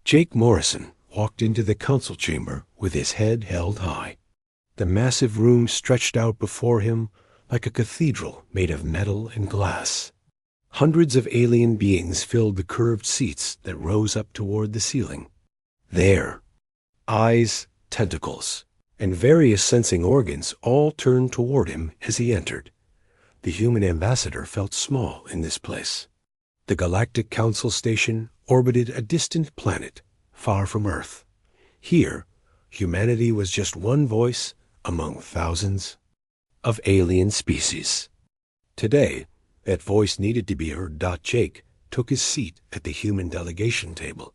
Jake Morrison walked into the council chamber with his head held high. The massive room stretched out before him like a cathedral made of metal and glass. Hundreds of alien beings filled the curved seats that rose up toward the ceiling. There, eyes, tentacles, and various sensing organs all turned toward him as he entered. The human ambassador felt small in this place. The Galactic Council Station orbited a distant planet, far from Earth. Here, humanity was just one voice among thousands of alien species. Today, that voice needed to be heard. Jake took his seat at the human delegation table.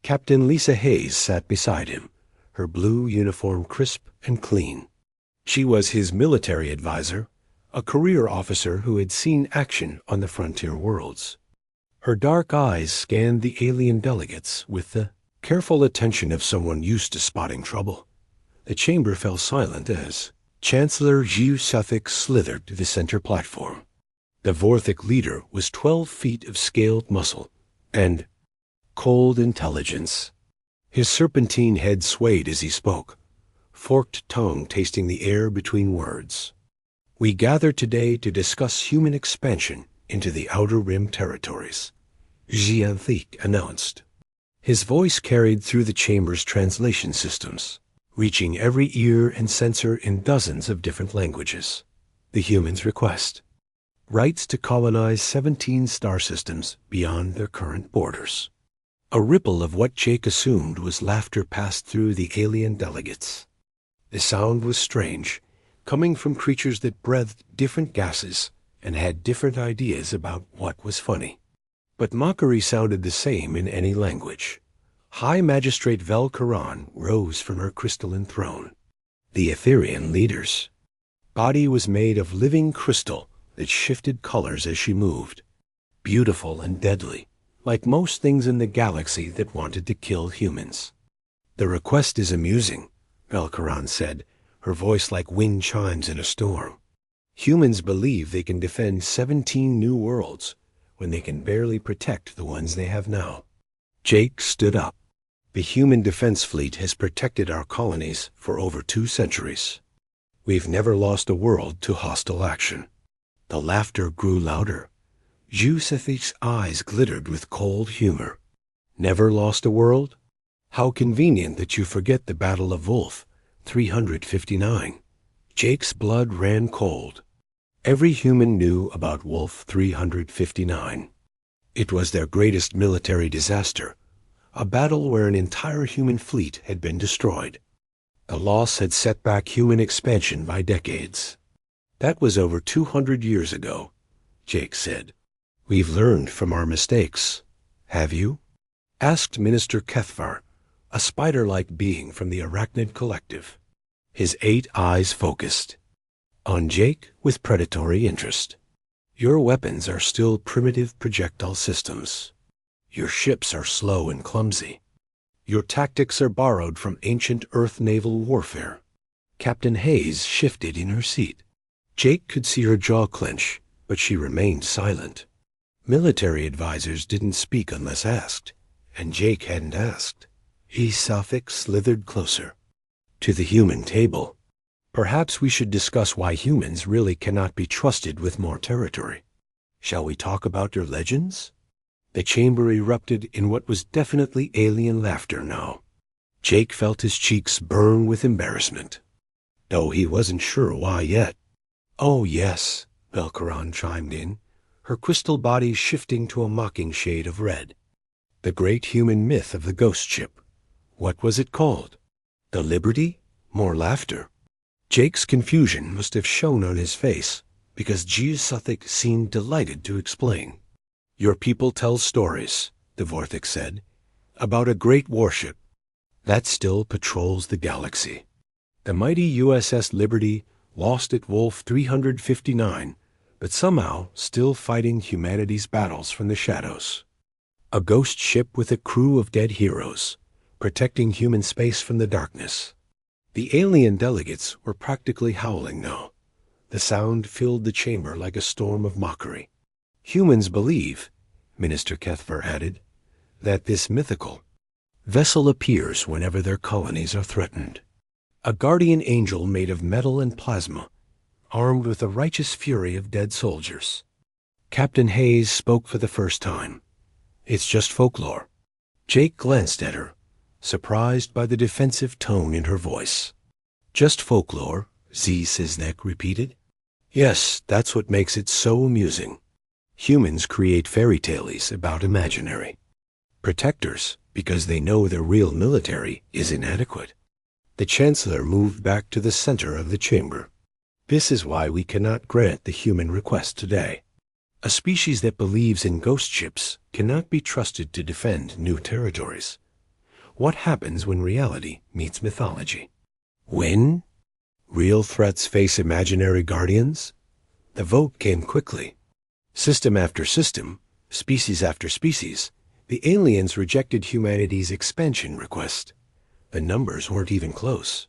Captain Lisa Hayes sat beside him, her blue uniform crisp and clean. She was his military advisor, a career officer who had seen action on the frontier worlds. Her dark eyes scanned the alien delegates with the careful attention of someone used to spotting trouble. The chamber fell silent as Chancellor Zhu Suffolk slithered to the center platform. The Vorthic leader was 12 feet of scaled muscle and cold intelligence. His serpentine head swayed as he spoke, forked tongue tasting the air between words. We gather today to discuss human expansion into the Outer Rim territories, Jianthik announced. His voice carried through the chamber's translation systems, reaching every ear and sensor in dozens of different languages. The humans' request: rights to colonize 17 star systems beyond their current borders. A ripple of what Jake assumed was laughter passed through the alien delegates. The sound was strange, coming from creatures that breathed different gases and had different ideas about what was funny. But mockery sounded the same in any language. High Magistrate Vel Karan rose from her crystalline throne. The Etherean leader's body was made of living crystal that shifted colors as she moved, beautiful and deadly, like most things in the galaxy that wanted to kill humans. The request is amusing, Vel Karan said, her voice like wind chimes in a storm. Humans believe they can defend 17 new worlds when they can barely protect the ones they have now. Jake stood up. The human defense fleet has protected our colonies for over 2 centuries. We've never lost a world to hostile action. The laughter grew louder. Zhu Sefei's eyes glittered with cold humor. Never lost a world? How convenient that you forget the Battle of Wolf 359. Jake's blood ran cold. Every human knew about Wolf 359. It was their greatest military disaster, a battle where an entire human fleet had been destroyed. The loss had set back human expansion by decades. That was over 200 years ago, Jake said. We've learned from our mistakes. Have you? Asked Minister Kethvar, a spider-like being from the Arachnid Collective. His 8 eyes focused on Jake with predatory interest. Your weapons are still primitive projectile systems. Your ships are slow and clumsy. Your tactics are borrowed from ancient Earth naval warfare. Captain Hayes shifted in her seat. Jake could see her jaw clench, but she remained silent. Military advisors didn't speak unless asked, and Jake hadn't asked. Suffolk slithered closer to the human table. Perhaps we should discuss why humans really cannot be trusted with more territory. Shall we talk about your legends? The chamber erupted in what was definitely alien laughter now. Jake felt his cheeks burn with embarrassment, though he wasn't sure why yet. Oh yes, Vel Karan chimed in, her crystal body shifting to a mocking shade of red. The great human myth of the ghost ship. What was it called? The Liberty? More laughter. Jake's confusion must have shown on his face, because Zhu Suffolk seemed delighted to explain. Your people tell stories, the Vorthic said, about a great warship that still patrols the galaxy. The mighty USS Liberty lost at Wolf 359, but somehow still fighting humanity's battles from the shadows. A ghost ship with a crew of dead heroes, protecting human space from the darkness. The alien delegates were practically howling now. The sound filled the chamber like a storm of mockery. Humans believe, Minister Kethvar added, that this mythical, Vessel appears whenever their colonies are threatened. A guardian angel made of metal and plasma, armed with the righteous fury of dead soldiers. Captain Hayes spoke for the first time. It's just folklore. Jake glanced at her, surprised by the defensive tone in her voice. Just folklore, Z. Siznek repeated. Yes, that's what makes it so amusing. Humans create fairy tales about imaginary. Protectors, because they know their real military is inadequate. The Chancellor moved back to the center of the chamber. This is why we cannot grant the human request today. A species that believes in ghost ships cannot be trusted to defend new territories. What happens when reality meets mythology? When real threats face imaginary guardians? The vote came quickly. System after system, species after species, the aliens rejected humanity's expansion request. The numbers weren't even close.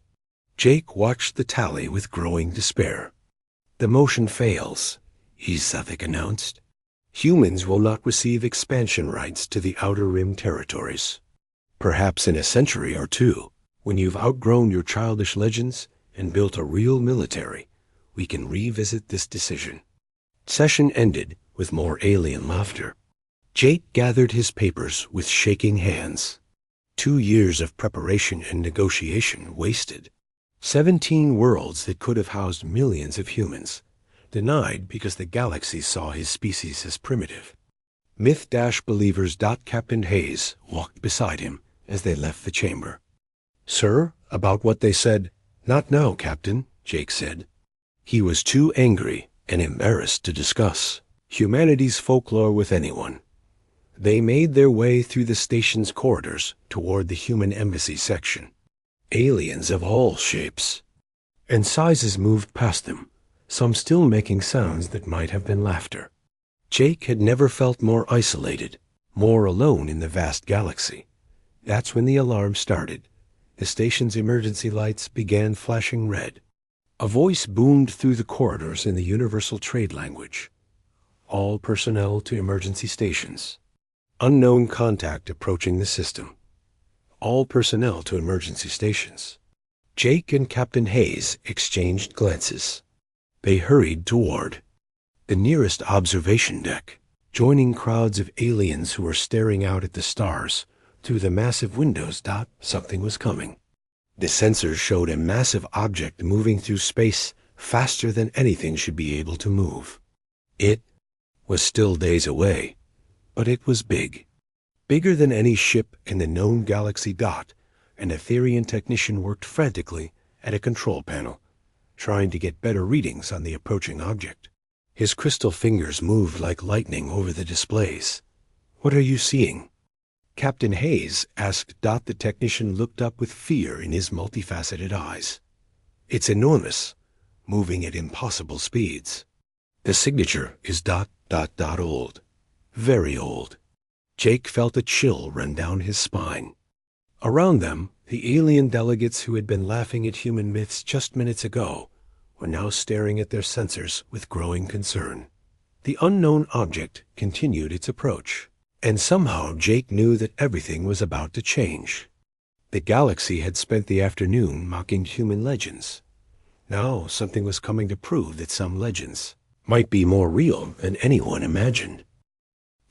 Jake watched the tally with growing despair. The motion fails, Izavik announced. Humans will not receive expansion rights to the Outer Rim territories. Perhaps in a century or two, when you've outgrown your childish legends and built a real military, we can revisit this decision. Session ended with more alien laughter. Jake gathered his papers with shaking hands. 2 years of preparation and negotiation wasted. 17 worlds that could have housed millions of humans, denied because the galaxy saw his species as primitive. Myth-believers. Captain Hayes walked beside him as they left the chamber. Sir, about what they said? Not now, Captain, Jake said. He was too angry and embarrassed to discuss humanity's folklore with anyone. They made their way through the station's corridors toward the human embassy section. Aliens of all shapes and sizes moved past them, some still making sounds that might have been laughter. Jake had never felt more isolated, more alone in the vast galaxy. That's when the alarm started. The station's emergency lights began flashing red. A voice boomed through the corridors in the universal trade language. All personnel to emergency stations. Unknown contact approaching the system. All personnel to emergency stations. Jake and Captain Hayes exchanged glances. They hurried toward the nearest observation deck, joining crowds of aliens who were staring out at the stars through the massive windows. Something was coming. The sensors showed a massive object moving through space faster than anything should be able to move. It was still days away, but it was big. Bigger than any ship in the known galaxy. An Etherian technician worked frantically at a control panel, trying to get better readings on the approaching object. His crystal fingers moved like lightning over the displays. What are you seeing? Captain Hayes asked. The technician looked up with fear in his multifaceted eyes. It's enormous, moving at impossible speeds. The signature is ... old. Very old. Jake felt a chill run down his spine. Around them, the alien delegates who had been laughing at human myths just minutes ago were now staring at their sensors with growing concern. The unknown object continued its approach, and somehow Jake knew that everything was about to change. The galaxy had spent the afternoon mocking human legends. Now something was coming to prove that some legends might be more real than anyone imagined.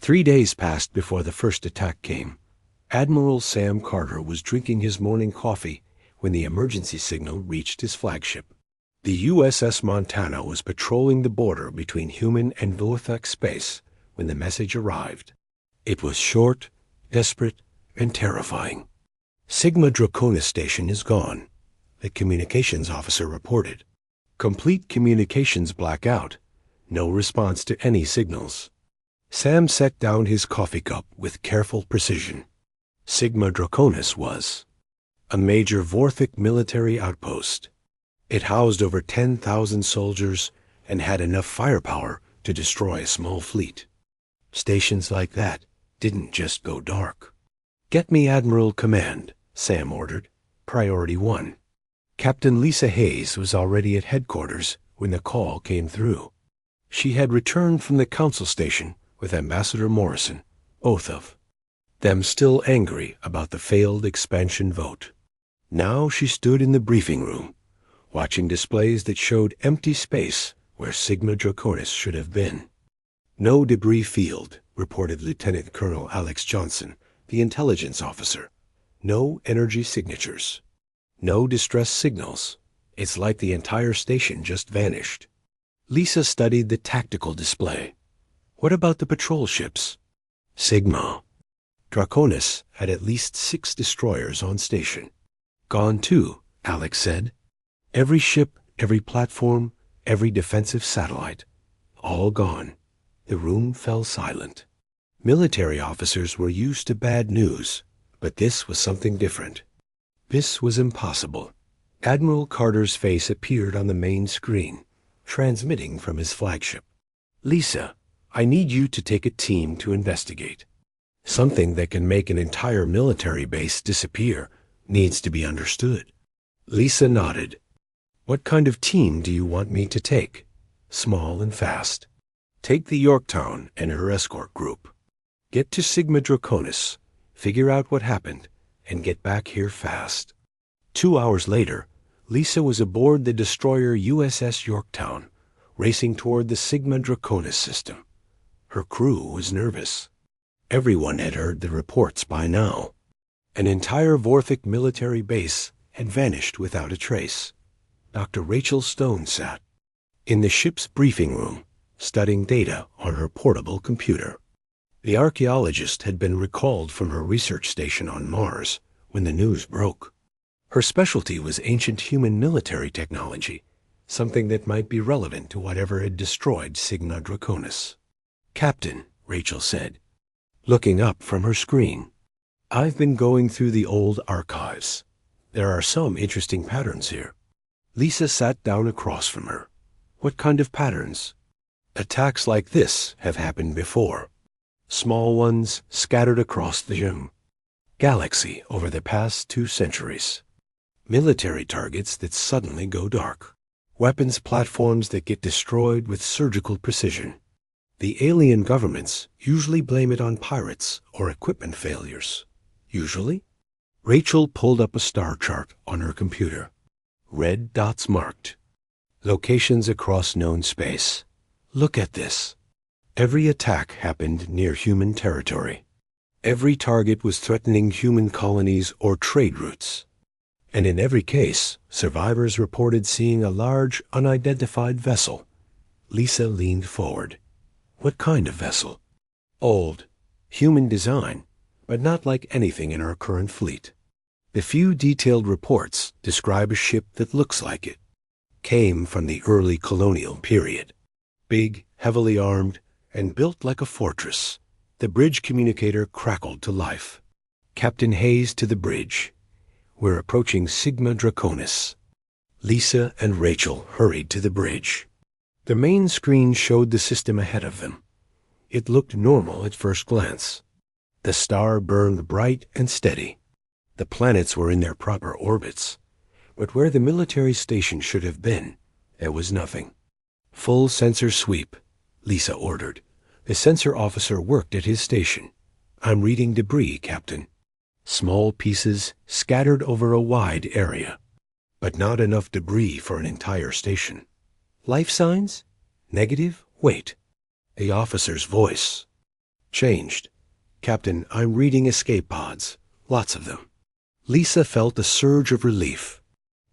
3 days passed before the first attack came. Admiral Sam Carter was drinking his morning coffee when the emergency signal reached his flagship. The USS Montana was patrolling the border between human and Vortex space when the message arrived. It was short, desperate, and terrifying. Sigma Draconis Station is gone, the communications officer reported. Complete communications blackout. No response to any signals. Sam set down his coffee cup with careful precision. Sigma Draconis was a major Vorthic military outpost. It housed over 10,000 soldiers and had enough firepower to destroy a small fleet. Stations like that didn't just go dark. Get me Admiral Command, Sam ordered. Priority 1. Captain Lisa Hayes was already at headquarters when the call came through. She had returned from the council station with Ambassador Morrison, both of them still angry about the failed expansion vote. Now she stood in the briefing room, watching displays that showed empty space where Sigma Draconis should have been. "No debris field," reported Lieutenant Colonel Alex Johnson, the intelligence officer. "No energy signatures. No distress signals. It's like the entire station just vanished." Lisa studied the tactical display. "What about the patrol ships?" "Sigma." Draconis had at least 6 destroyers on station. "Gone too," Alex said. "Every ship, every platform, every defensive satellite. All gone." The room fell silent. Military officers were used to bad news, but this was something different. This was impossible. Admiral Carter's face appeared on the main screen, transmitting from his flagship. "Lisa, I need you to take a team to investigate. Something that can make an entire military base disappear needs to be understood." Lisa nodded. "What kind of team do you want me to take?" "Small and fast. Take the Yorktown and her escort group. Get to Sigma Draconis, figure out what happened, and get back here fast." 2 hours later, Lisa was aboard the destroyer USS Yorktown, racing toward the Sigma Draconis system. Her crew was nervous. Everyone had heard the reports by now. An entire Vorthic military base had vanished without a trace. Dr. Rachel Stone sat in the ship's briefing room, studying data on her portable computer. The archaeologist had been recalled from her research station on Mars when the news broke. Her specialty was ancient human military technology, something that might be relevant to whatever had destroyed Sigma Draconis. "Captain," Rachel said, looking up from her screen, "I've been going through the old archives. There are some interesting patterns here." Lisa sat down across from her. "What kind of patterns?" "Attacks like this have happened before. Small ones scattered across the galaxy over the past 2 centuries. Military targets that suddenly go dark. Weapons platforms that get destroyed with surgical precision. The alien governments usually blame it on pirates or equipment failures. Usually?" Rachel pulled up a star chart on her computer. Red dots marked. Locations across known space. "Look at this. Every attack happened near human territory. Every target was threatening human colonies or trade routes. And in every case, survivors reported seeing a large, unidentified vessel." Lisa leaned forward. "What kind of vessel?" "Old. Human design, but not like anything in our current fleet. The few detailed reports describe a ship that looks like it. Came from the early colonial period. Big, heavily armed, and built like a fortress." The bridge communicator crackled to life. "Captain Hayes to the bridge. We're approaching Sigma Draconis." Lisa and Rachel hurried to the bridge. The main screen showed the system ahead of them. It looked normal at first glance. The star burned bright and steady. The planets were in their proper orbits. But where the military station should have been, there was nothing. "Full sensor sweep," Lisa ordered. The sensor officer worked at his station. "I'm reading debris, Captain. Small pieces scattered over a wide area, but not enough debris for an entire station." "Life signs? Negative? Wait." The officer's voice changed. "Captain, I'm reading escape pods. Lots of them." Lisa felt a surge of relief.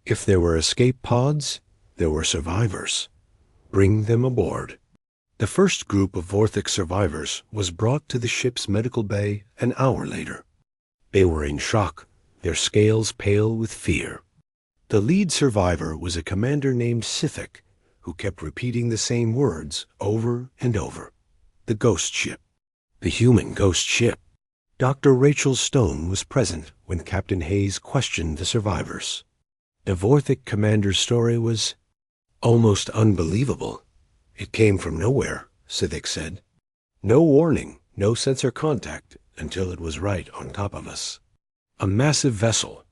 If there were escape pods, there were survivors. Bring them aboard. The first group of Vorthic survivors was brought to the ship's medical bay an hour later. They were in shock, their scales pale with fear. The lead survivor was a commander named Sifik, who kept repeating the same words over and over. The ghost ship. The human ghost ship. Dr. Rachel Stone was present when Captain Hayes questioned the survivors. The Vorthic commander's story was almost unbelievable. "It came from nowhere," Sithik said. "No warning, no sensor contact until it was right on top of us. A massive vessel,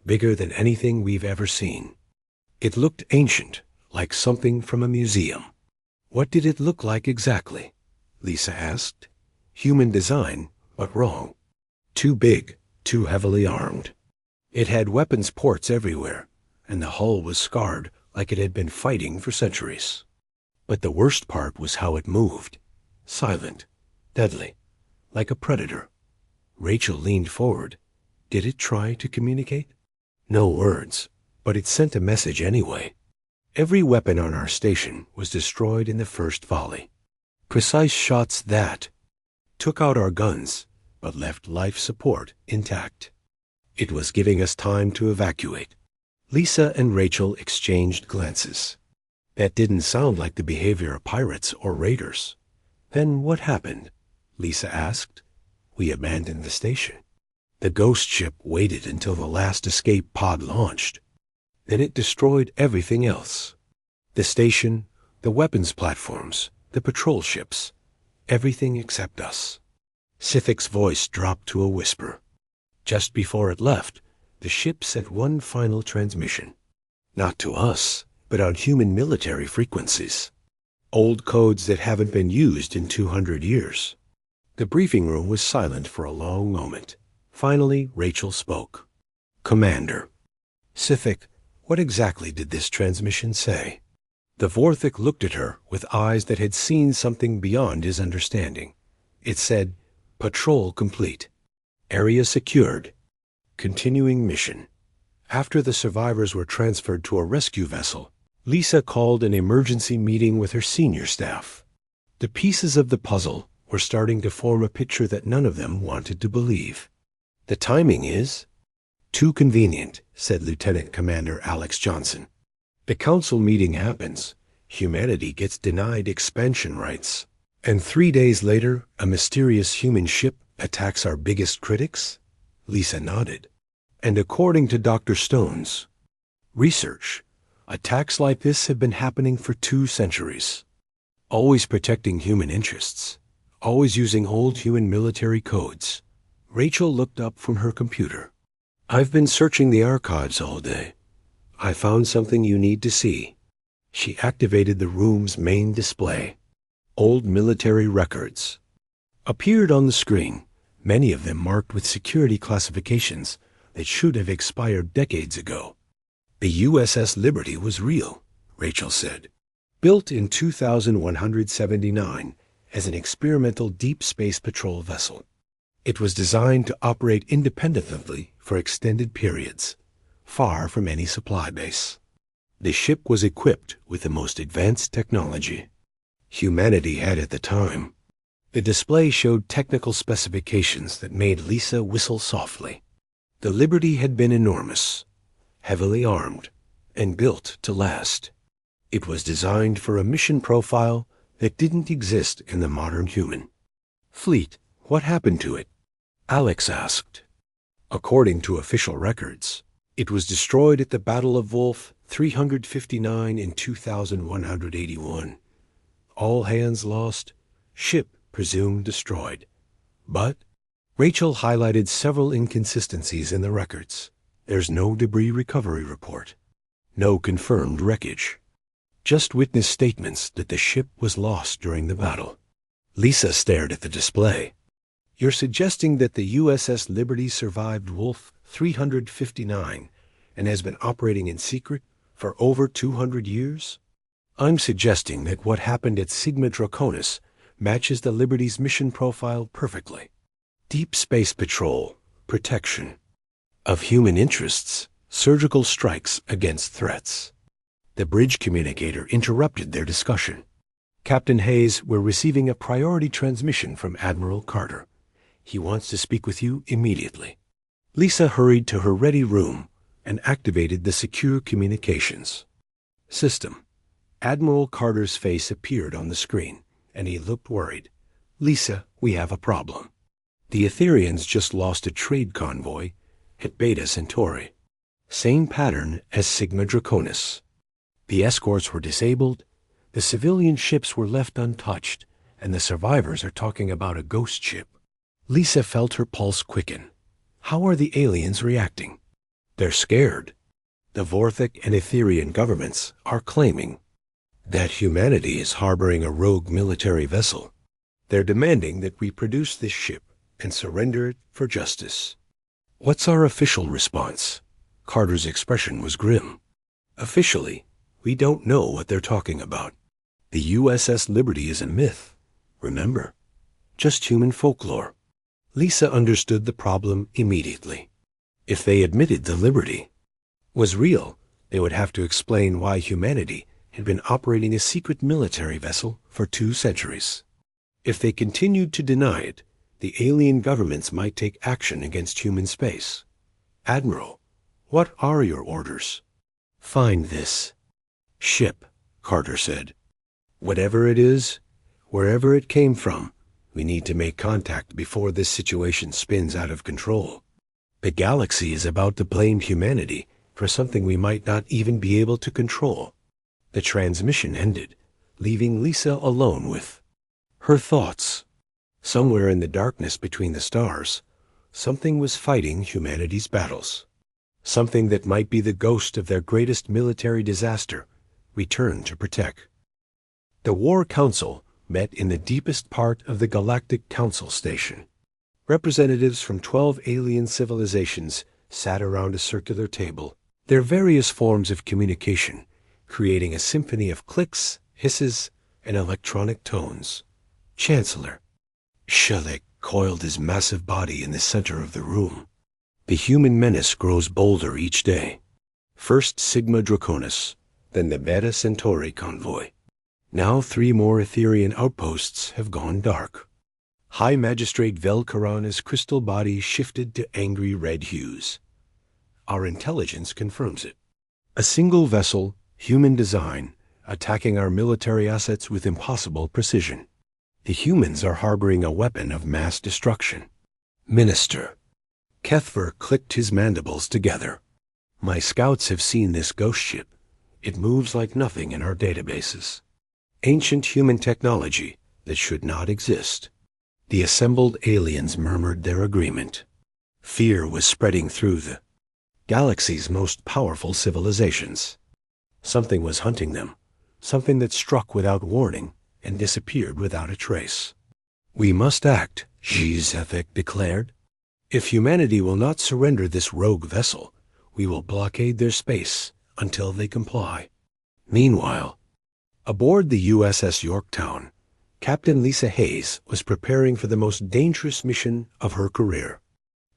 bigger than anything we've ever seen. It looked ancient, like something from a museum." "What did it look like exactly?" Lisa asked. "Human design, but wrong." Too big, too heavily armed. It had weapons ports everywhere, and the hull was scarred like it had been fighting for centuries. But the worst part was how it moved. Silent, deadly, like a predator. Rachel leaned forward. Did it try to communicate? No words, but it sent a message anyway. Every weapon on our station was destroyed in the first volley. Precise shots that took out our guns, but left life support intact. It was giving us time to evacuate. Lisa and Rachel exchanged glances. That didn't sound like the behavior of pirates or raiders. Then what happened? Lisa asked. We abandoned the station. The ghost ship waited until the last escape pod launched. Then it destroyed everything else. The station, the weapons platforms, the patrol ships, everything except us. Sithic's voice dropped to a whisper. Just before it left, the ship sent one final transmission. Not to us, but on human military frequencies. Old codes that haven't been used in 200 years. The briefing room was silent for a long moment. Finally, Rachel spoke. Commander. Sithic, what exactly did this transmission say? The Vorthik looked at her with eyes that had seen something beyond his understanding. It said, Patrol complete. Area secured. Continuing mission. After the survivors were transferred to a rescue vessel, Lisa called an emergency meeting with her senior staff. The pieces of the puzzle were starting to form a picture that none of them wanted to believe. The timing is too convenient, said Lieutenant Commander Alex Johnson. The council meeting happens. Humanity gets denied expansion rights. And 3 days later, a mysterious human ship attacks our biggest critics? Lisa nodded. And according to Dr. Stone's research, attacks like this have been happening for 2 centuries. Always protecting human interests. Always using old human military codes. Rachel looked up from her computer. I've been searching the archives all day. I found something you need to see. She activated the room's main display. Old military records appeared on the screen, many of them marked with security classifications that should have expired decades ago. The USS Liberty was real, Rachel said. Built in 2179 as an experimental deep space patrol vessel. It was designed to operate independently for extended periods, far from any supply base. The ship was equipped with the most advanced technology humanity had at the time. The display showed technical specifications that made Lisa whistle softly. The Liberty had been enormous, heavily armed, and built to last. It was designed for a mission profile that didn't exist in the modern human. Fleet, what happened to it? Alex asked. According to official records, it was destroyed at the Battle of Wolf 359 in 2181. All hands lost, ship presumed destroyed. But Rachel highlighted several inconsistencies in the records. There's no debris recovery report. No confirmed wreckage. Just witness statements that the ship was lost during the battle. Lisa stared at the display. You're suggesting that the USS Liberty survived Wolf 359 and has been operating in secret for over 200 years? I'm suggesting that what happened at Sigma Draconis matches the Liberty's mission profile perfectly. Deep space patrol, protection of human interests, surgical strikes against threats. The bridge communicator interrupted their discussion. Captain Hayes, we're receiving a priority transmission from Admiral Carter. He wants to speak with you immediately. Lisa hurried to her ready room and activated the secure communications system. Admiral Carter's face appeared on the screen, and he looked worried. Lisa, we have a problem. The Etherians just lost a trade convoy at Beta Centauri. Same pattern as Sigma Draconis. The escorts were disabled, the civilian ships were left untouched, and the survivors are talking about a ghost ship. Lisa felt her pulse quicken. How are the aliens reacting? They're scared. The Vorthik and Etherian governments are claiming that humanity is harboring a rogue military vessel. They're demanding that we produce this ship and surrender it for justice. What's our official response? Carter's expression was grim. Officially, we don't know what they're talking about. The USS Liberty is a myth, remember? Just human folklore. Lisa understood the problem immediately. If they admitted the Liberty was real, they would have to explain why humanity had been operating a secret military vessel for 2 centuries. If they continued to deny it, the alien governments might take action against human space. Admiral, what are your orders? Find this ship, Carter said. Whatever it is, wherever it came from, we need to make contact before this situation spins out of control. The galaxy is about to blame humanity for something we might not even be able to control. The transmission ended, leaving Lisa alone with her thoughts. Somewhere in the darkness between the stars, something was fighting humanity's battles. Something that might be the ghost of their greatest military disaster, returned to protect. The War Council met in the deepest part of the Galactic Council Station. Representatives from 12 alien civilizations sat around a circular table, their various forms of communication creating a symphony of clicks, hisses, and electronic tones. Chancellor Shelek coiled his massive body in the center of the room. The human menace grows bolder each day. First Sigma Draconis, then the Beta Centauri convoy. Now 3 more Etherian outposts have gone dark. High Magistrate Velkarana's crystal body shifted to angry red hues. Our intelligence confirms it. A single vessel, human design, attacking our military assets with impossible precision. The humans are harboring a weapon of mass destruction. Minister. Kethver clicked his mandibles together. My scouts have seen this ghost ship. It moves like nothing in our databases. Ancient human technology that should not exist. The assembled aliens murmured their agreement. Fear was spreading through the galaxy's most powerful civilizations. Something was hunting them, something that struck without warning and disappeared without a trace. We must act, Zethek declared. If humanity will not surrender this rogue vessel, we will blockade their space until they comply. Meanwhile, aboard the USS Yorktown, Captain Lisa Hayes was preparing for the most dangerous mission of her career.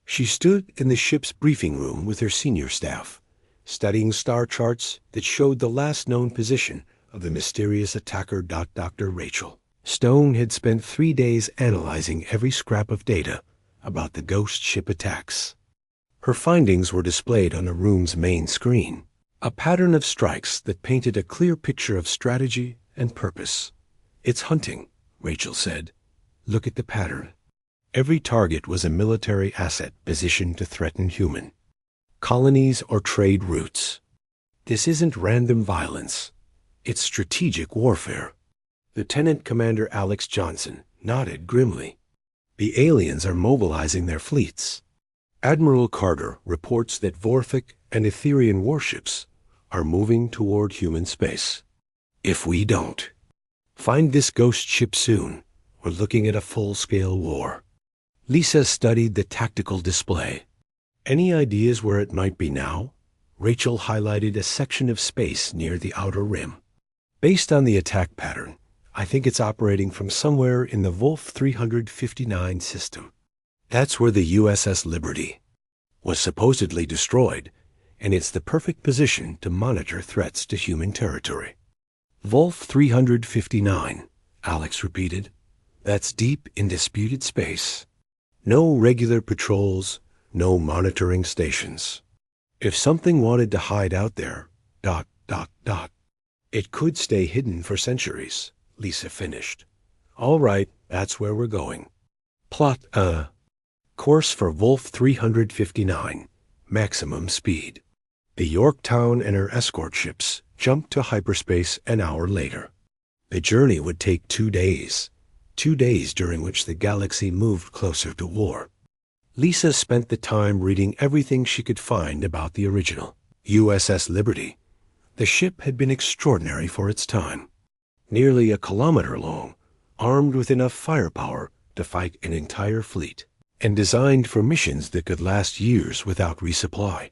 She stood in the ship's briefing room with her senior staff, studying star charts that showed the last known position of the mysterious attacker. Dr. Rachel Stone had spent 3 days analyzing every scrap of data about the ghost ship attacks. Her findings were displayed on the room's main screen, a pattern of strikes that painted a clear picture of strategy and purpose. It's hunting, Rachel said. Look at the pattern. Every target was a military asset positioned to threaten human colonies or trade routes. This isn't random violence. It's strategic warfare. Lieutenant Commander Alex Johnson nodded grimly. The aliens are mobilizing their fleets. Admiral Carter reports that Vorphic and Etherian warships are moving toward human space. If we don't find this ghost ship soon, we're looking at a full-scale war. Lisa studied the tactical display. Any ideas where it might be now? Rachel highlighted a section of space near the outer rim. Based on the attack pattern, I think it's operating from somewhere in the Wolf 359 system. That's where the USS Liberty was supposedly destroyed, and it's the perfect position to monitor threats to human territory. Wolf 359, Alex repeated. That's deep in disputed space. No regular patrols, no monitoring stations. If something wanted to hide out there, it could stay hidden for centuries, Lisa finished. All right, that's where we're going. Course for Wolf 359, maximum speed. The Yorktown and her escort ships jumped to hyperspace an hour later. The journey would take 2 days. 2 days during which the galaxy moved closer to war. Lisa spent the time reading everything she could find about the original USS Liberty. The ship had been extraordinary for its time. Nearly a kilometer long, armed with enough firepower to fight an entire fleet. and designed for missions that could last years without resupply.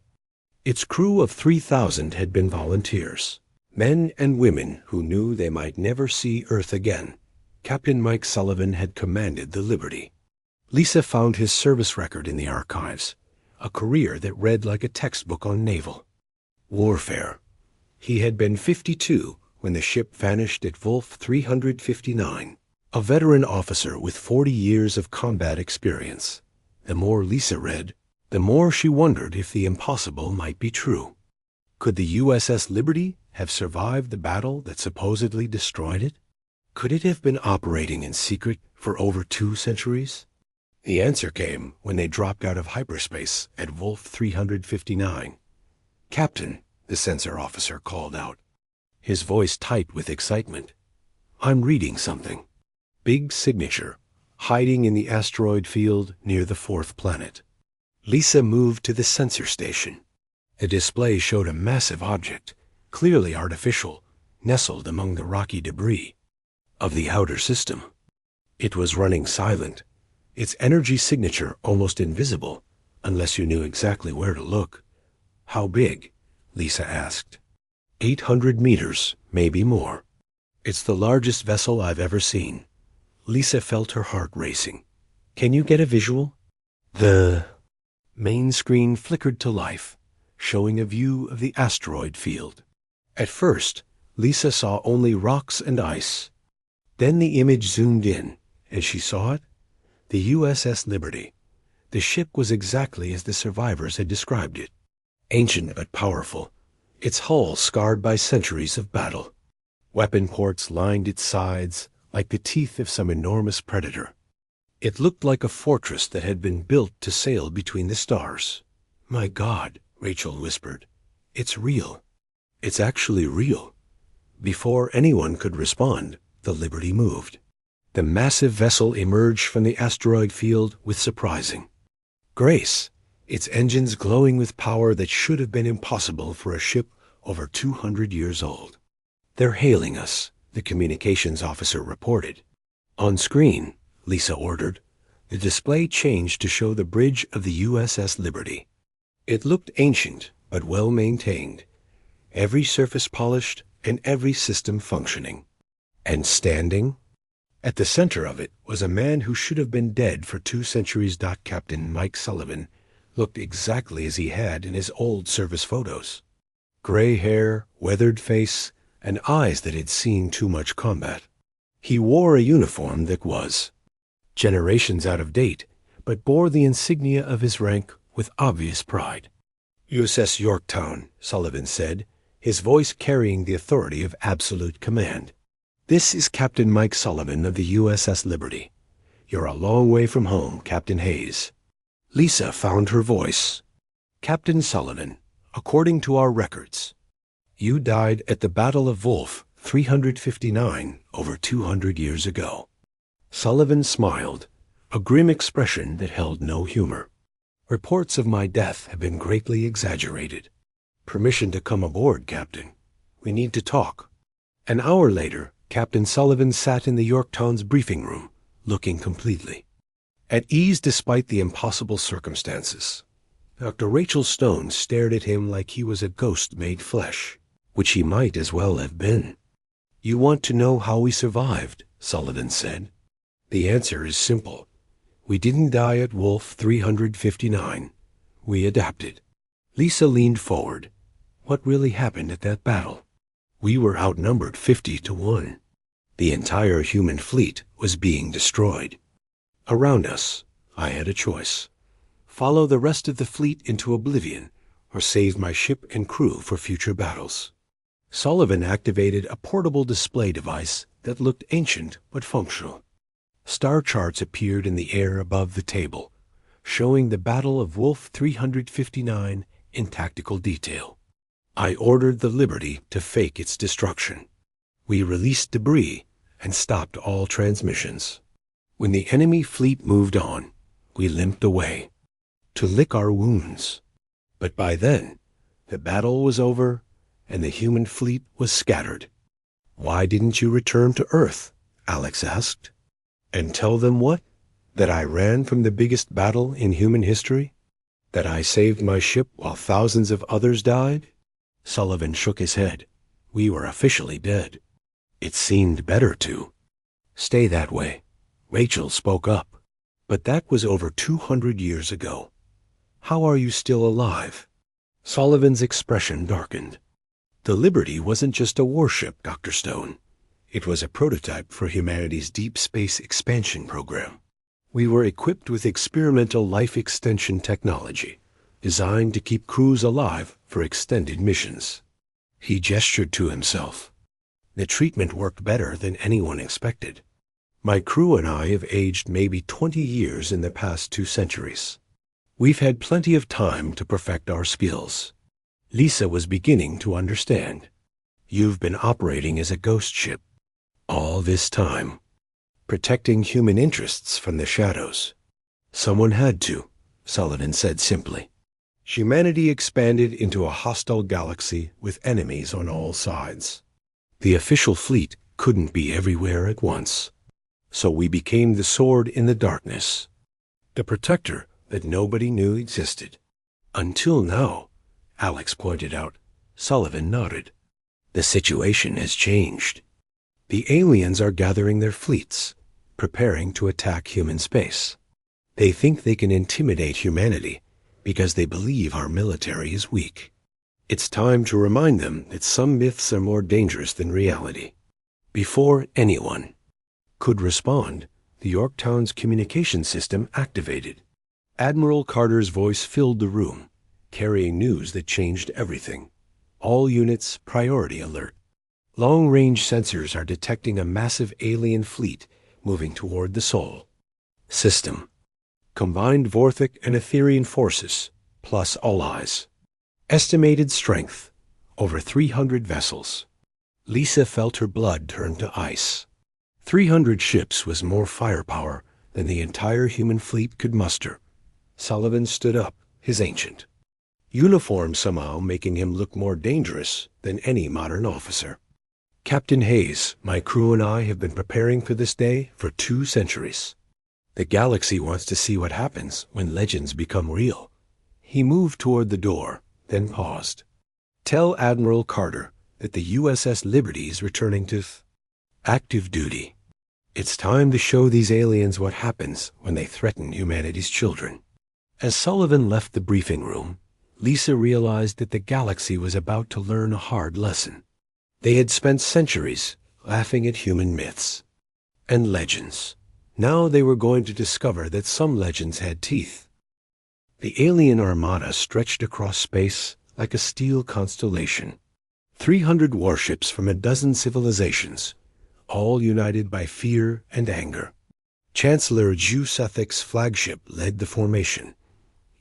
Its crew of 3,000 had been volunteers, men and women who knew they might never see Earth again. Captain Mike Sullivan had commanded the Liberty. Lisa found his service record in the archives, a career that read like a textbook on naval warfare. He had been 52 when the ship vanished at Wolf 359, a veteran officer with 40 years of combat experience. The more Lisa read, the more she wondered if the impossible might be true. Could the USS Liberty have survived the battle that supposedly destroyed it? Could it have been operating in secret for over 2 centuries? The answer came when they dropped out of hyperspace at Wolf 359. "Captain," the sensor officer called out, his voice tight with excitement. "I'm reading something." Big signature, hiding in the asteroid field near the 4th planet. Lisa moved to the sensor station. A display showed a massive object, clearly artificial, nestled among the rocky debris of the outer system. It was running silent, its energy signature almost invisible, unless you knew exactly where to look. "How big?" Lisa asked. 800 meters, maybe more. "It's the largest vessel I've ever seen." Lisa felt her heart racing. "Can you get a visual?" The main screen flickered to life, showing a view of the asteroid field. At first, Lisa saw only rocks and ice. Then the image zoomed in, and she saw it. The USS Liberty. The ship was exactly as the survivors had described it. Ancient but powerful, its hull scarred by centuries of battle. Weapon ports lined its sides like the teeth of some enormous predator. It looked like a fortress that had been built to sail between the stars. "My God," Rachel whispered. "It's real. It's actually real." Before anyone could respond, the Liberty moved. The massive vessel emerged from the asteroid field with surprising grace, its engines glowing with power that should have been impossible for a ship over 200 years old. "They're hailing us," the communications officer reported. On screen, Lisa ordered, the display changed to show the bridge of the USS Liberty. It looked ancient but well maintained, every surface polished and every system functioning. And standing at the center of it was a man who should have been dead for 2 centuries. Captain Mike Sullivan looked exactly as he had in his old service photos. Gray hair, weathered face, and eyes that had seen too much combat. He wore a uniform that was generations out of date, but bore the insignia of his rank with obvious pride. "USS Yorktown," Sullivan said, his voice carrying the authority of absolute command. "This is Captain Mike Sullivan of the USS Liberty. You're a long way from home, Captain Hayes." Lisa found her voice. "Captain Sullivan, according to our records, you died at the Battle of Wolf 359 over 200 years ago." Sullivan smiled, a grim expression that held no humor. "Reports of my death have been greatly exaggerated. Permission to come aboard, Captain. We need to talk." An hour later, Captain Sullivan sat in the Yorktown's briefing room, looking completely at ease despite the impossible circumstances. Dr. Rachel Stone stared at him like he was a ghost made flesh, which he might as well have been. "You want to know how we survived," Sullivan said. "The answer is simple. We didn't die at Wolf 359. We adapted." Lisa leaned forward. "What really happened at that battle?" "We were outnumbered 50-1. The entire human fleet was being destroyed. Around us, I had a choice. Follow the rest of the fleet into oblivion, or save my ship and crew for future battles." Sullivan activated a portable display device that looked ancient but functional. Star charts appeared in the air above the table, showing the Battle of Wolf 359 in tactical detail. I ordered the Liberty to fake its destruction. We released debris and stopped all transmissions. When the enemy fleet moved on, we limped away to lick our wounds. But by then, the battle was over and the human fleet was scattered. "Why didn't you return to Earth?" Alex asked. "And tell them what?" That I ran from the biggest battle in human history? That I saved my ship while thousands of others died? Sullivan shook his head. We were officially dead. It seemed better to. Stay that way. Rachel spoke up. But that was over 200 years ago. How are you still alive? Sullivan's expression darkened. The Liberty wasn't just a warship, Dr. Stone. It was a prototype for humanity's deep space expansion program. We were equipped with experimental life extension technology, designed to keep crews alive for extended missions. He gestured to himself. The treatment worked better than anyone expected. My crew and I have aged maybe 20 years in the past 2 centuries. We've had plenty of time to perfect our skills. Lisa was beginning to understand. You've been operating as a ghost ship all this time, protecting human interests from the shadows. Someone had to, Sullivan said simply. Humanity expanded into a hostile galaxy with enemies on all sides. The official fleet couldn't be everywhere at once. So we became the sword in the darkness, the protector that nobody knew existed. Until now, Alex pointed out. Sullivan nodded. The situation has changed. The aliens are gathering their fleets, preparing to attack human space. They think they can intimidate humanity because they believe our military is weak. It's time to remind them that some myths are more dangerous than reality. Before anyone could respond, the Yorktown's communication system activated. Admiral Carter's voice filled the room, carrying news that changed everything. All units, priority alert. Long-range sensors are detecting a massive alien fleet moving toward the Sol system. Combined Vorthic and Etherian forces, plus allies. Estimated strength, over 300 vessels. Lisa felt her blood turn to ice. 300 ships was more firepower than the entire human fleet could muster. Sullivan stood up, his ancient uniform somehow making him look more dangerous than any modern officer. Captain Hayes, my crew and I have been preparing for this day for 2 centuries. The galaxy wants to see what happens when legends become real. He moved toward the door, then paused. Tell Admiral Carter that the USS Liberty is returning to active duty. It's time to show these aliens what happens when they threaten humanity's children. As Sullivan left the briefing room, Lisa realized that the galaxy was about to learn a hard lesson. They had spent centuries laughing at human myths and legends. Now they were going to discover that some legends had teeth. The alien armada stretched across space like a steel constellation. 300 warships from a dozen civilizations, all united by fear and anger. Chancellor Jusethic's flagship led the formation,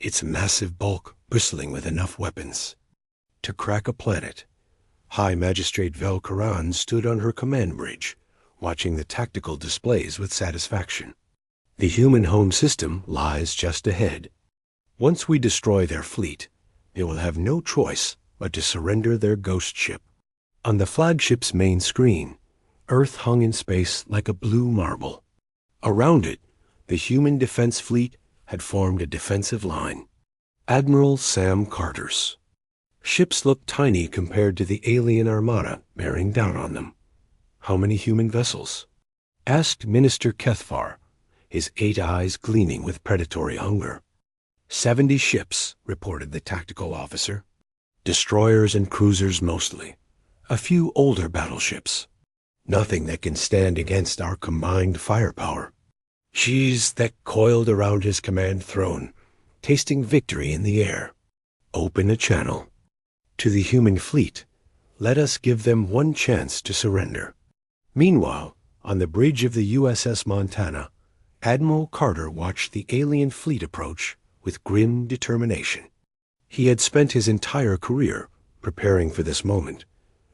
its massive bulk bristling with enough weapons to crack a planet. High Magistrate Vel Karan stood on her command bridge, watching the tactical displays with satisfaction. The human home system lies just ahead. Once we destroy their fleet, they will have no choice but to surrender their ghost ship. On the flagship's main screen, Earth hung in space like a blue marble. Around it, the human defense fleet had formed a defensive line. Admiral Sam Carter's ships looked tiny compared to the alien armada bearing down on them. How many human vessels? Asked Minister Kethvar, his 8 eyes gleaming with predatory hunger. 70 ships, reported the tactical officer. Destroyers and cruisers mostly. A few older battleships. Nothing that can stand against our combined firepower. She's that coiled around his command throne, tasting victory in the air. Open a channel. To the human fleet, let us give them one chance to surrender. Meanwhile, on the bridge of the USS Montana, Admiral Carter watched the alien fleet approach with grim determination. He had spent his entire career preparing for this moment,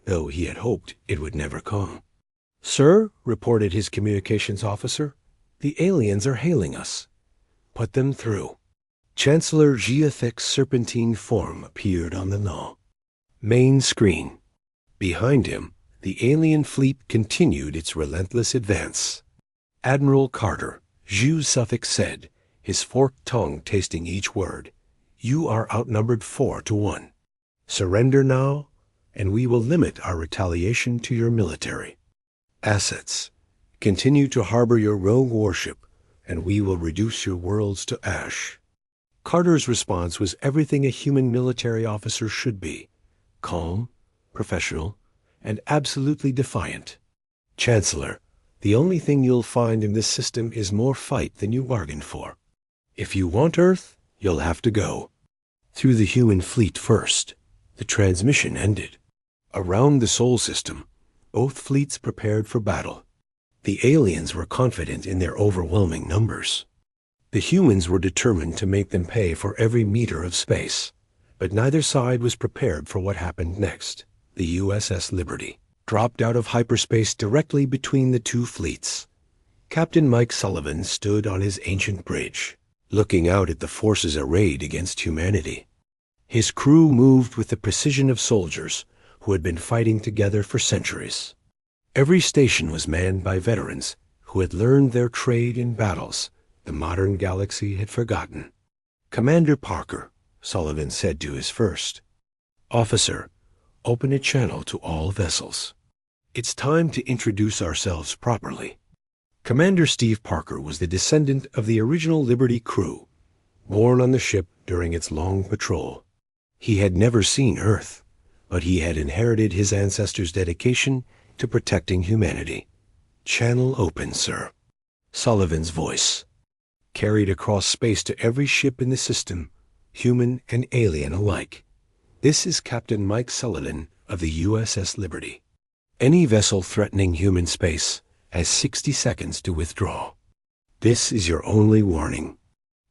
though he had hoped it would never come. "Sir," reported his communications officer, "the aliens are hailing us." "Put them through." Chancellor Giathek's serpentine form appeared on the null. Main screen. Behind him, the alien fleet continued its relentless advance. Admiral Carter, Zhu Suffolk said, his forked tongue tasting each word. You are outnumbered 4-1. Surrender now, and we will limit our retaliation to your military assets. Continue to harbor your rogue warship, and we will reduce your worlds to ash. Carter's response was everything a human military officer should be: calm, professional, and absolutely defiant. Chancellor, the only thing you'll find in this system is more fight than you bargained for. If you want Earth, you'll have to go through the human fleet first. The transmission ended. Around the Sol system, both fleets prepared for battle. The aliens were confident in their overwhelming numbers. The humans were determined to make them pay for every meter of space, but neither side was prepared for what happened next. The USS Liberty dropped out of hyperspace directly between the two fleets. Captain Mike Sullivan stood on his ancient bridge, looking out at the forces arrayed against humanity. His crew moved with the precision of soldiers who had been fighting together for centuries. Every station was manned by veterans who had learned their trade in battles the modern galaxy had forgotten. Commander Parker, Sullivan said to his first officer, open a channel to all vessels. It's time to introduce ourselves properly. Commander Steve Parker was the descendant of the original Liberty crew, born on the ship during its long patrol. He had never seen Earth, but he had inherited his ancestors' dedication to protecting humanity. Channel open, sir. Sullivan's voice carried across space to every ship in the system, human and alien alike. This is Captain Mike Sullivan of the USS Liberty. Any vessel threatening human space has 60 seconds to withdraw. This is your only warning.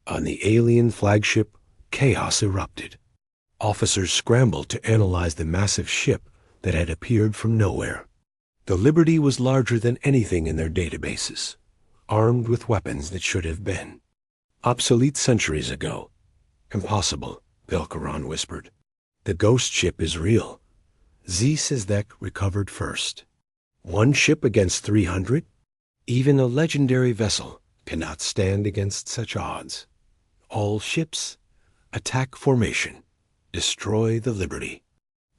On the alien flagship, chaos erupted. Officers scrambled to analyze the massive ship that had appeared from nowhere. The Liberty was larger than anything in their databases, armed with weapons that should have been obsolete centuries ago. Impossible, Velcaron whispered. The ghost ship is real. Z Sizek recovered first. One ship against 300? Even a legendary vessel cannot stand against such odds. All ships, attack formation. Destroy the Liberty.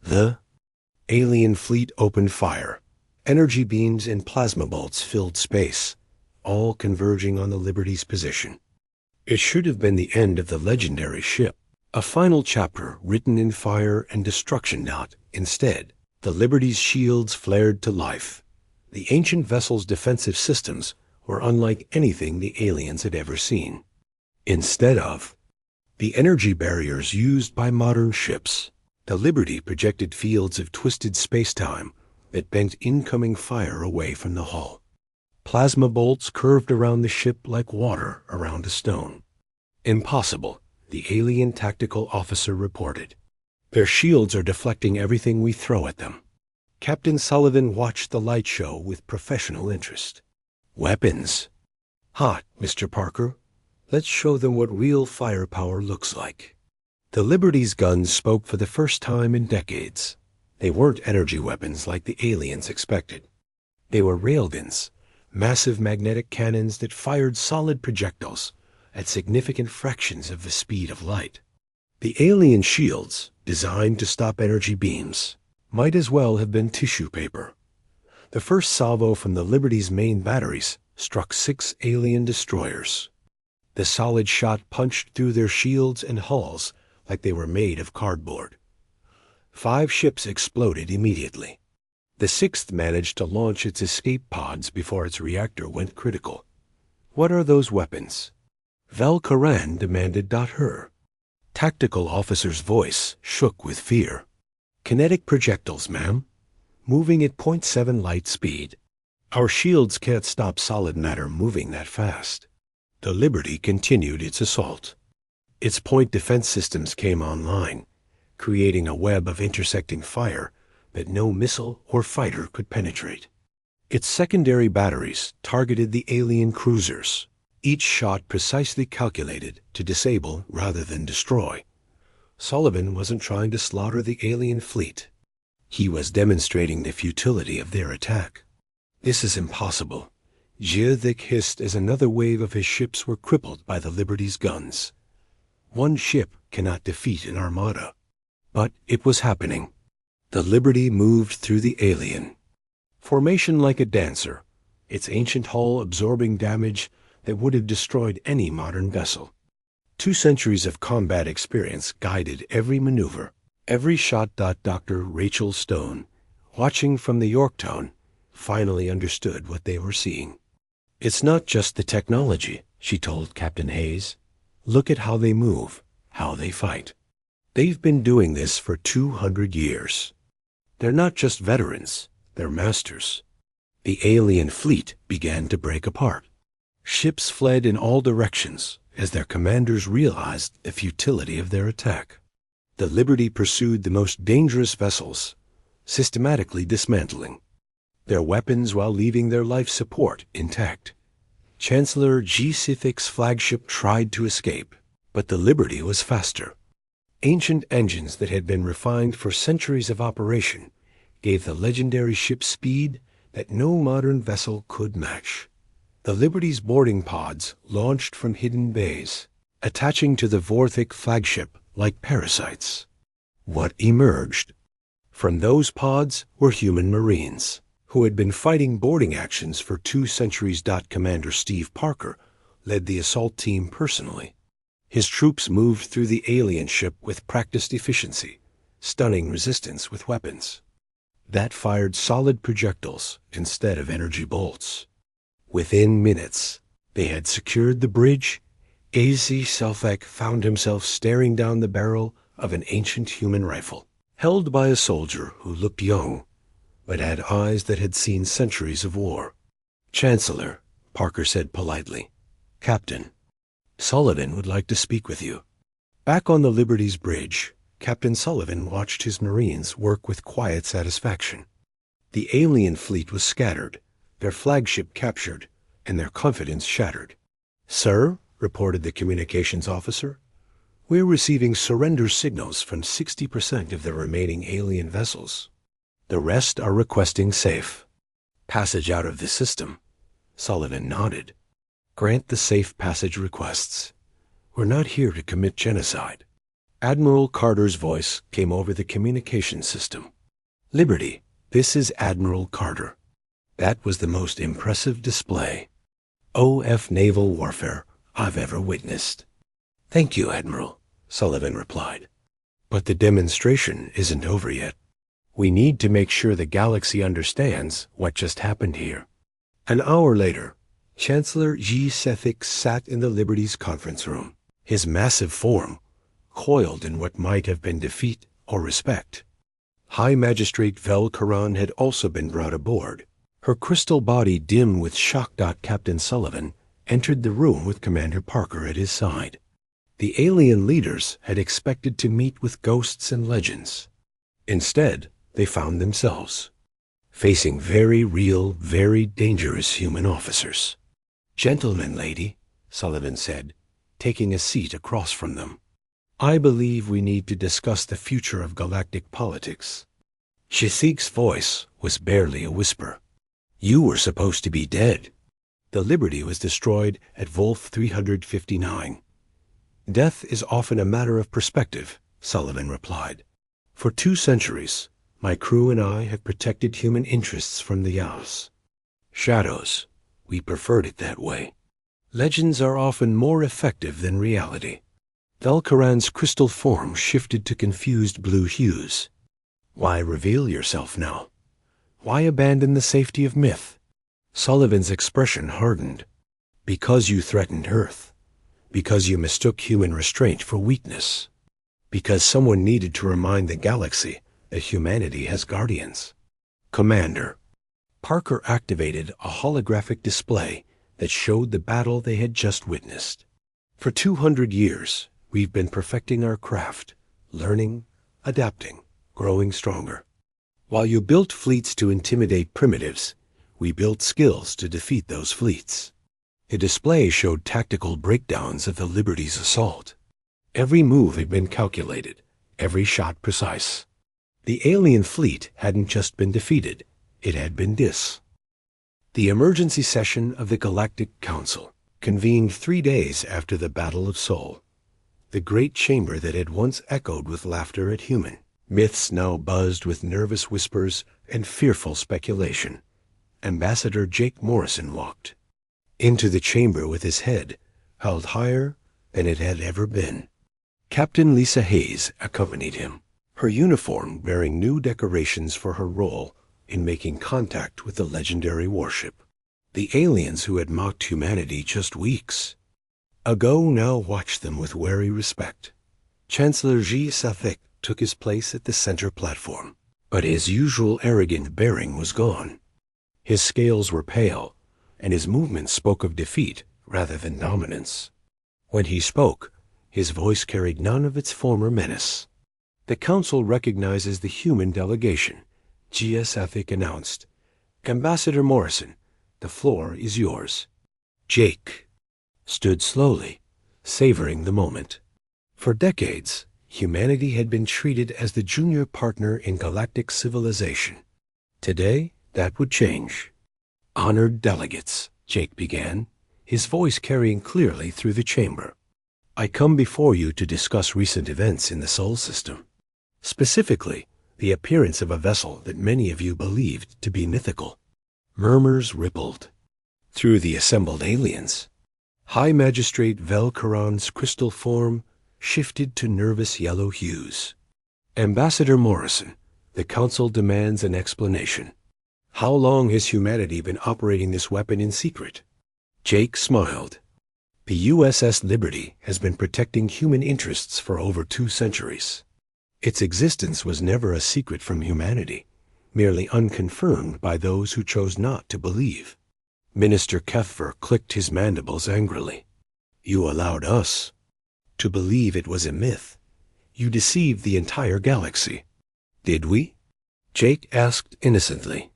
The alien fleet opened fire. Energy beams and plasma bolts filled space, all converging on the Liberty's position. It should have been the end of the legendary ship, a final chapter written in fire and destruction. Not. Instead, the Liberty's shields flared to life. The ancient vessel's defensive systems were unlike anything the aliens had ever seen. Instead of the energy barriers used by modern ships, the Liberty projected fields of twisted space-time that bent incoming fire away from the hull. Plasma bolts curved around the ship like water around a stone. Impossible, the alien tactical officer reported. Their shields are deflecting everything we throw at them. Captain Sullivan watched the light show with professional interest. Weapons. Hot, Mr. Parker. Let's show them what real firepower looks like. The Liberty's guns spoke for the first time in decades. They weren't energy weapons like the aliens expected. They were railguns, massive magnetic cannons that fired solid projectiles at significant fractions of the speed of light. The alien shields, designed to stop energy beams, might as well have been tissue paper. The first salvo from the Liberty's main batteries struck 6 alien destroyers. The solid shot punched through their shields and hulls like they were made of cardboard. 5 ships exploded immediately. The 6th managed to launch its escape pods before its reactor went critical. What are those weapons? Velcaron demanded. Her tactical officer's voice shook with fear. Kinetic projectiles, ma'am, moving at 0.7 light speed. Our shields can't stop solid matter moving that fast. The Liberty continued its assault. Its point defense systems came online, creating a web of intersecting fire that no missile or fighter could penetrate. Its secondary batteries targeted the alien cruisers, each shot precisely calculated to disable rather than destroy. Sullivan wasn't trying to slaughter the alien fleet. He was demonstrating the futility of their attack. This is impossible. Geothic hissed as another wave of his ships were crippled by the Liberty's guns. One ship cannot defeat an armada. But it was happening. The Liberty moved through the alien. Formation like a dancer, its ancient hull absorbing damage that would have destroyed any modern vessel. 2 centuries of combat experience guided every maneuver, every shot. Dr. Rachel Stone, watching from the Yorktown, finally understood what they were seeing. It's not just the technology, she told Captain Hayes. Look at how they move, how they fight. They've been doing this for 200 years. They're not just veterans, they're masters. The alien fleet began to break apart. Ships fled in all directions as their commanders realized the futility of their attack. The Liberty pursued the most dangerous vessels, systematically dismantling their weapons while leaving their life support intact. Chancellor G. Sithic's flagship tried to escape, but the Liberty was faster. Ancient engines that had been refined for centuries of operation gave the legendary ship speed that no modern vessel could match. The Liberty's boarding pods launched from hidden bays, attaching to the Vorthic flagship like parasites. What emerged? From those pods were human Marines, who had been fighting boarding actions for 2 centuries. Commander Steve Parker led the assault team personally. His troops moved through the alien ship with practiced efficiency, stunning resistance with weapons that fired solid projectiles instead of energy bolts. Within minutes, they had secured the bridge. A.Z. Selfek found himself staring down the barrel of an ancient human rifle, held by a soldier who looked young, but had eyes that had seen centuries of war. "Chancellor," Parker said politely. "Captain, Sullivan would like to speak with you." Back on the Liberty's bridge, Captain Sullivan watched his Marines work with quiet satisfaction. The alien fleet was scattered, their flagship captured, and their confidence shattered. "Sir," reported the communications officer, "we're receiving surrender signals from 60% of the remaining alien vessels. The rest are requesting safe passage out of the system." Sullivan nodded. "Grant the safe passage requests. We're not here to commit genocide." Admiral Carter's voice came over the communication system. "Liberty, this is Admiral Carter." That was the most impressive display of naval warfare I've ever witnessed. "Thank you, Admiral," Sullivan replied. "But the demonstration isn't over yet. We need to make sure the galaxy understands what just happened here." An hour later, Chancellor G. Sethik sat in the Liberty's conference room, his massive form coiled in what might have been defeat or respect. High Magistrate Vel Karan had also been brought aboard, her crystal body dim with shock. Captain Sullivan entered the room with Commander Parker at his side. The alien leaders had expected to meet with ghosts and legends. Instead, they found themselves facing very real, very dangerous human officers. "Gentlemen, lady," Sullivan said, taking a seat across from them, "I believe we need to discuss the future of galactic politics." Shathik's voice was barely a whisper. "You were supposed to be dead." The Liberty was destroyed at Wolf 359. "Death is often a matter of perspective," Sullivan replied. "For 2 centuries, my crew and I have protected human interests from the Yaos. Shadows, we preferred it that way. Legends are often more effective than reality." Velkaran's crystal form shifted to confused blue hues. "Why reveal yourself now? Why abandon the safety of myth?" Sullivan's expression hardened. "Because you threatened Earth. Because you mistook human restraint for weakness. Because someone needed to remind the galaxy that humanity has guardians." "Commander." Parker activated a holographic display that showed the battle they had just witnessed. "For 200 years, we've been perfecting our craft, learning, adapting, growing stronger. While you built fleets to intimidate primitives, we built skills to defeat those fleets." The display showed tactical breakdowns of the Liberty's assault. Every move had been calculated, every shot precise. The alien fleet hadn't just been defeated, it had been The emergency session of the Galactic Council convened 3 days after the Battle of Sol. The great chamber that had once echoed with laughter at human myths now buzzed with nervous whispers and fearful speculation. Ambassador Jake Morrison walked into the chamber with his head held higher than it had ever been. Captain Lisa Hayes accompanied him, her uniform bearing new decorations for her role in making contact with the legendary warship. The aliens who had mocked humanity just weeks ago now watched them with wary respect. Chancellor Ji Safek took his place at the center platform, but his usual arrogant bearing was gone. His scales were pale, and his movements spoke of defeat rather than dominance. When he spoke, his voice carried none of its former menace. The council recognizes the human delegation, Jia Safik announced. Ambassador Morrison, the floor is yours. Jake stood slowly, savoring the moment. For decades, humanity had been treated as the junior partner in galactic civilization. Today, that would change. Honored delegates, Jake began, his voice carrying clearly through the chamber. I come before you to discuss recent events in the Sol system. Specifically, the appearance of a vessel that many of you believed to be mythical. Murmurs rippled through the assembled aliens. High Magistrate Velkaron's crystal form shifted to nervous yellow hues. Ambassador Morrison, the council demands an explanation. How long has humanity been operating this weapon in secret? Jake smiled. The USS Liberty has been protecting human interests for over 2 centuries. Its existence was never a secret from humanity, merely unconfirmed by those who chose not to believe. Minister Keffer clicked his mandibles angrily. You allowed us to believe it was a myth. You deceived the entire galaxy. Did we? Jake asked innocently.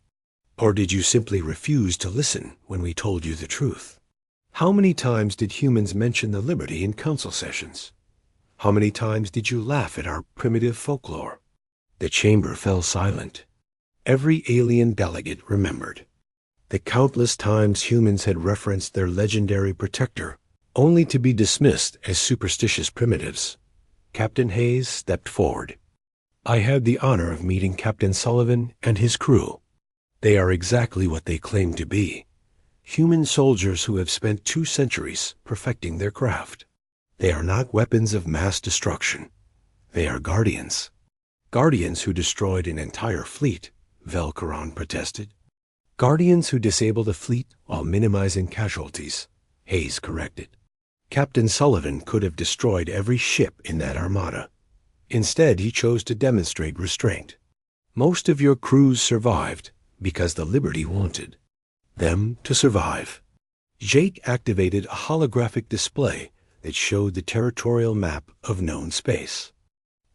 Or did you simply refuse to listen when we told you the truth? How many times did humans mention the Liberty in council sessions? How many times did you laugh at our primitive folklore? The chamber fell silent. Every alien delegate remembered the countless times humans had referenced their legendary protector, only to be dismissed as superstitious primitives. Captain Hayes stepped forward. I had the honor of meeting Captain Sullivan and his crew. They are exactly what they claim to be. Human soldiers who have spent 2 centuries perfecting their craft. They are not weapons of mass destruction. They are guardians. Guardians who destroyed an entire fleet, Velkaron protested. Guardians who disabled a fleet while minimizing casualties, Hayes corrected. Captain Sullivan could have destroyed every ship in that armada. Instead, he chose to demonstrate restraint. Most of your crews survived because the Liberty wanted them to survive. Jake activated a holographic display that showed the territorial map of known space.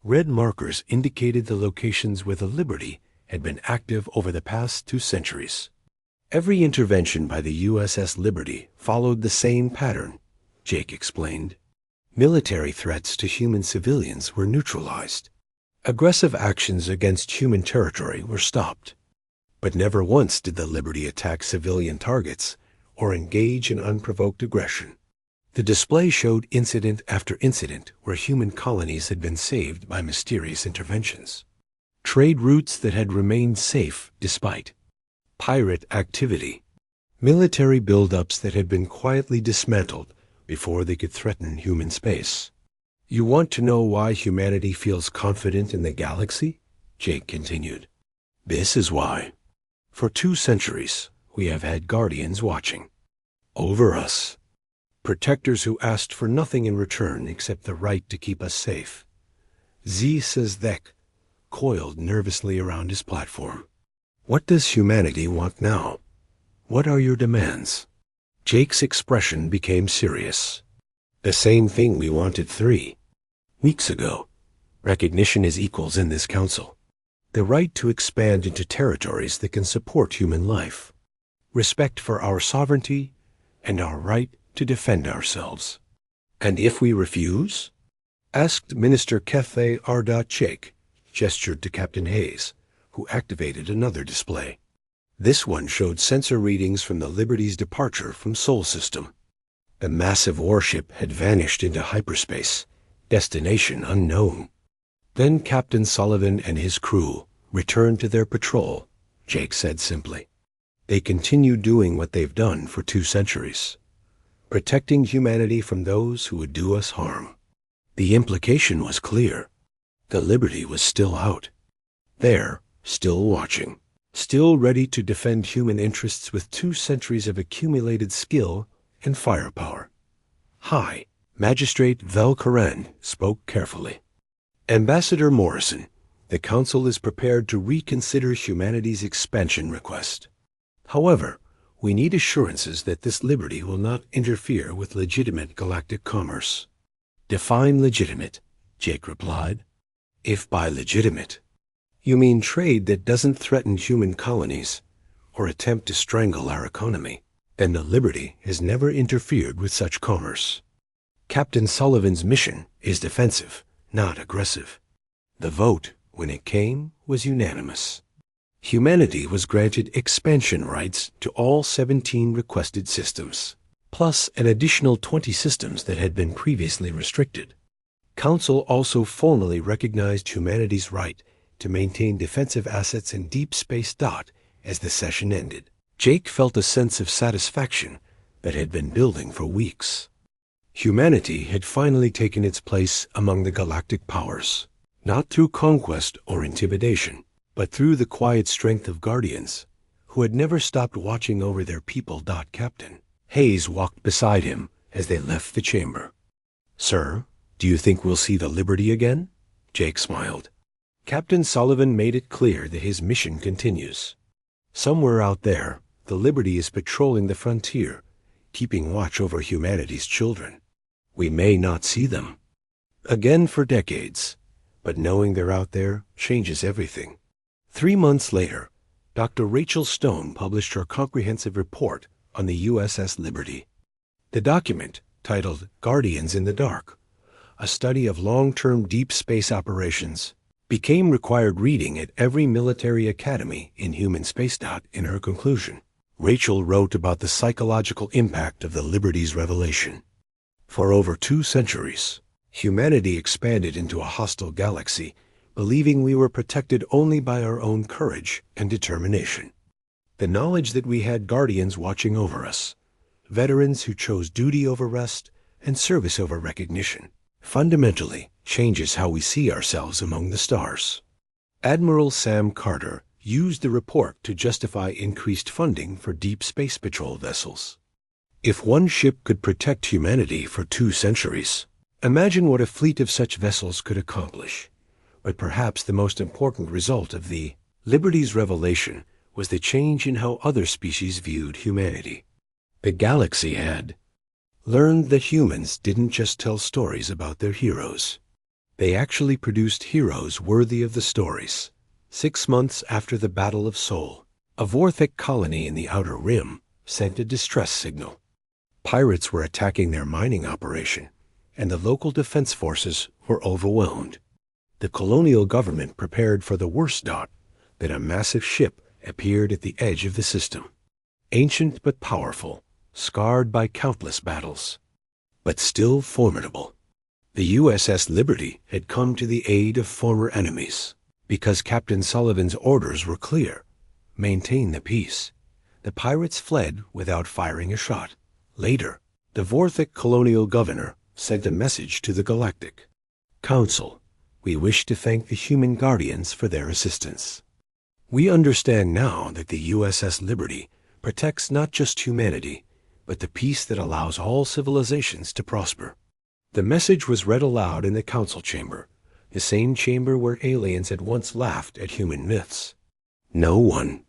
Red markers indicated the locations where the Liberty had been active over the past 2 centuries. Every intervention by the USS Liberty followed the same pattern, Jake explained. Military threats to human civilians were neutralized. Aggressive actions against human territory were stopped. But never once did the Liberty attack civilian targets or engage in unprovoked aggression. The display showed incident after incident where human colonies had been saved by mysterious interventions. Trade routes that had remained safe despite pirate activity. Military buildups that had been quietly dismantled before they could threaten human space. You want to know why humanity feels confident in the galaxy? Jake continued. This is why. For 2 centuries, we have had guardians watching over us. Protectors who asked for nothing in return except the right to keep us safe. Zszdek coiled nervously around his platform. What does humanity want now? What are your demands? Jake's expression became serious. The same thing we wanted 3 weeks ago. Recognition as equals in this council. The right to expand into territories that can support human life. Respect for our sovereignty and our right to defend ourselves. And if we refuse? Asked Minister Kethe Ardat Jake, gestured to Captain Hayes, who activated another display. This one showed sensor readings from the Liberty's departure from Sol System. The massive warship had vanished into hyperspace, destination unknown. Then Captain Sullivan and his crew returned to their patrol, Jake said simply. They continue doing what they've done for 2 centuries, protecting humanity from those who would do us harm. The implication was clear. The Liberty was still out. There, still watching, still ready to defend human interests with 2 centuries of accumulated skill and firepower. Hi, Magistrate Velcoren spoke carefully. Ambassador Morrison, the Council is prepared to reconsider humanity's expansion request. However, we need assurances that this liberty will not interfere with legitimate galactic commerce. Define legitimate, Jake replied. If by legitimate, you mean trade that doesn't threaten human colonies or attempt to strangle our economy, then the Liberty has never interfered with such commerce. Captain Sullivan's mission is defensive, not aggressive. The vote, when it came, was unanimous. Humanity was granted expansion rights to all 17 requested systems, plus an additional 20 systems that had been previously restricted. Council also formally recognized humanity's right to maintain defensive assets in deep space as the session ended. Jake felt a sense of satisfaction that had been building for weeks. Humanity had finally taken its place among the galactic powers, not through conquest or intimidation, but through the quiet strength of guardians who had never stopped watching over their people. Captain Hayes walked beside him as they left the chamber. Sir, do you think we'll see the Liberty again? Jake smiled. Captain Sullivan made it clear that his mission continues. Somewhere out there, the Liberty is patrolling the frontier, keeping watch over humanity's children. We may not see them again for decades, but knowing they're out there changes everything. 3 months later, Dr. Rachel Stone published her comprehensive report on the USS Liberty. The document, titled Guardians in the Dark, a study of long-term deep space operations, became required reading at every military academy in human space. In her conclusion, Rachel wrote about the psychological impact of the Liberty's revelation. For over 2 centuries, humanity expanded into a hostile galaxy, believing we were protected only by our own courage and determination. The knowledge that we had guardians watching over us, veterans who chose duty over rest and service over recognition, fundamentally changes how we see ourselves among the stars. Admiral Sam Carter used the report to justify increased funding for deep space patrol vessels. If one ship could protect humanity for 2 centuries, imagine what a fleet of such vessels could accomplish. But perhaps the most important result of the Liberty's revelation was the change in how other species viewed humanity. The galaxy had learned that humans didn't just tell stories about their heroes. They actually produced heroes worthy of the stories. 6 months after the Battle of Sol, a Vorthic colony in the Outer Rim sent a distress signal. Pirates were attacking their mining operation, and the local defense forces were overwhelmed. The colonial government prepared for the worst. Then a massive ship appeared at the edge of the system. Ancient but powerful, scarred by countless battles, but still formidable. The USS Liberty had come to the aid of former enemies, because Captain Sullivan's orders were clear: maintain the peace. The pirates fled without firing a shot. Later, the Vorthic colonial governor sent a message to the Galactic Council. We wish to thank the human guardians for their assistance. We understand now that the USS Liberty protects not just humanity, but the peace that allows all civilizations to prosper. The message was read aloud in the council chamber, the same chamber where aliens had once laughed at human myths. No one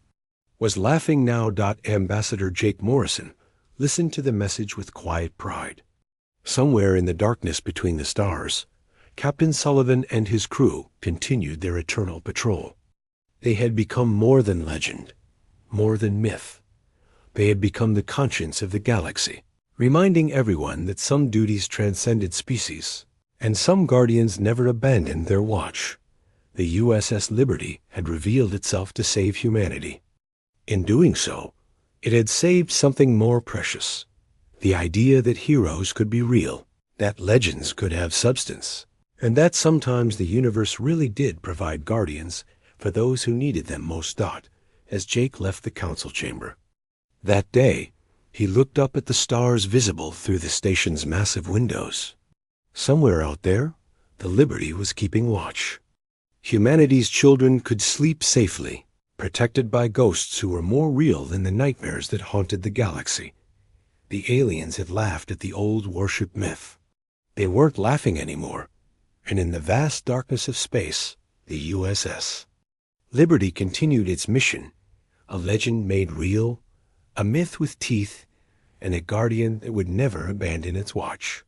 was laughing now. Ambassador Jake Morrison listened to the message with quiet pride. Somewhere in the darkness between the stars, Captain Sullivan and his crew continued their eternal patrol. They had become more than legend, more than myth. They had become the conscience of the galaxy, reminding everyone that some duties transcended species, and some guardians never abandoned their watch. The USS Liberty had revealed itself to save humanity. In doing so, it had saved something more precious: the idea that heroes could be real, that legends could have substance, and that sometimes the universe really did provide guardians for those who needed them most. As Jake left the council chamber that day, he looked up at the stars visible through the station's massive windows. Somewhere out there, the Liberty was keeping watch. Humanity's children could sleep safely, protected by ghosts who were more real than the nightmares that haunted the galaxy. The aliens had laughed at the old Warship myth. They weren't laughing anymore, and in the vast darkness of space, the USS Liberty continued its mission, a legend made real, a myth with teeth, and a guardian that would never abandon its watch.